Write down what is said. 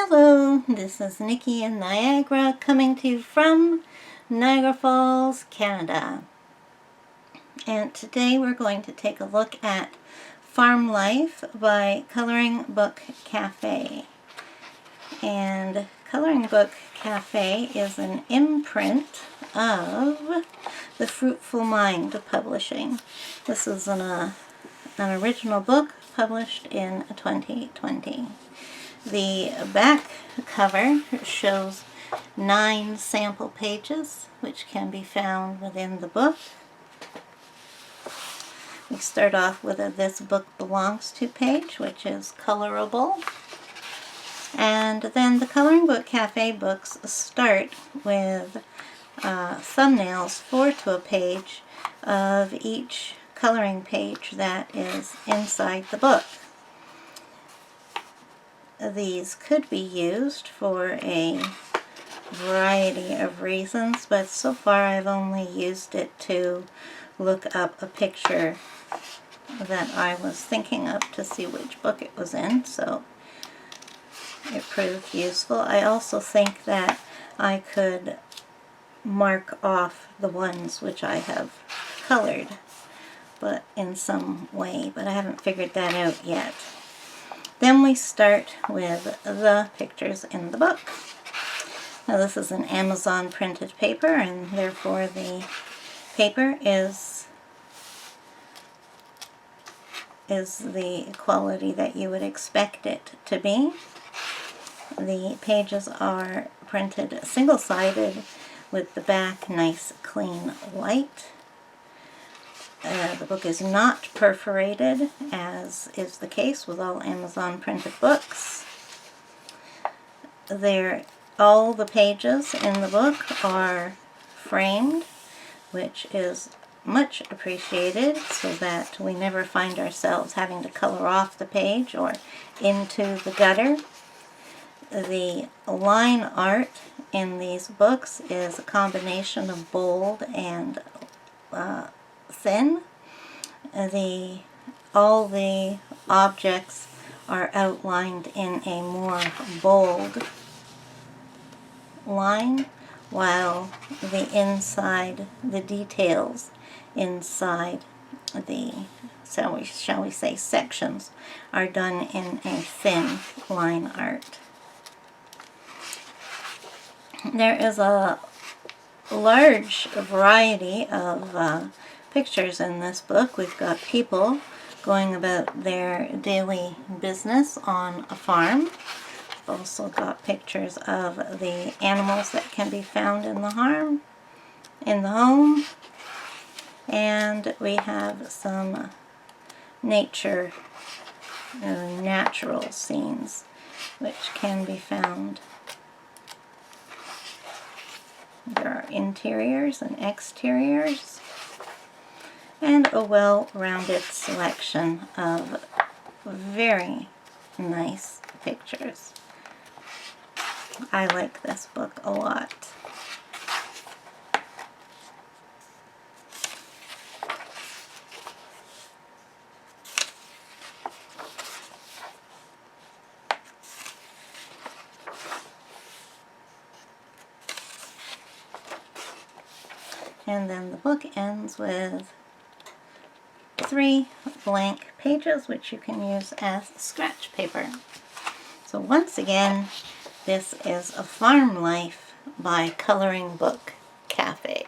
Hello, this is Nikki in Niagara, coming to you from Niagara Falls, Canada. And today we're going to take a look at Farm Life by Coloring Book Cafe. And Coloring Book Cafe is an imprint of the Fruitful Mind Publishing. This is an original book published in 2020. The back cover shows 9 sample pages, which can be found within the book. We start off with a This Book Belongs To page, which is colorable. And then the Coloring Book Cafe books start with thumbnails 4 to a page of each coloring page that is inside the book. These could be used for a variety of reasons, but so far I've only used it to look up a picture that I was thinking of to see which book it was in, so it proved useful. I also think that I could mark off the ones which I have colored, but in some way, but I haven't figured that out yet. Then we start with the pictures in the book. Now this is an Amazon printed paper, and therefore the paper is the quality that you would expect it to be. The pages are printed single-sided with the back nice clean white. The book is not perforated, as is the case with all Amazon printed books. All the pages in the book are framed, which is much appreciated, so that we never find ourselves having to color off the page or into the gutter. The line art in these books is a combination of bold and thin. All the objects are outlined in a more bold line, while the details inside the, shall we say, sections are done in a thin line art. There is a large variety of pictures in this book. We've got people going about their daily business on a farm. We've also got pictures of the animals that can be found in the home. And we have some natural scenes which can be found. There are interiors and exteriors, and a well-rounded selection of very nice pictures. I like this book a lot. And then the book ends with 3 blank pages, which you can use as scratch paper. So once again, this is a Farm Life by Coloring Book Cafe.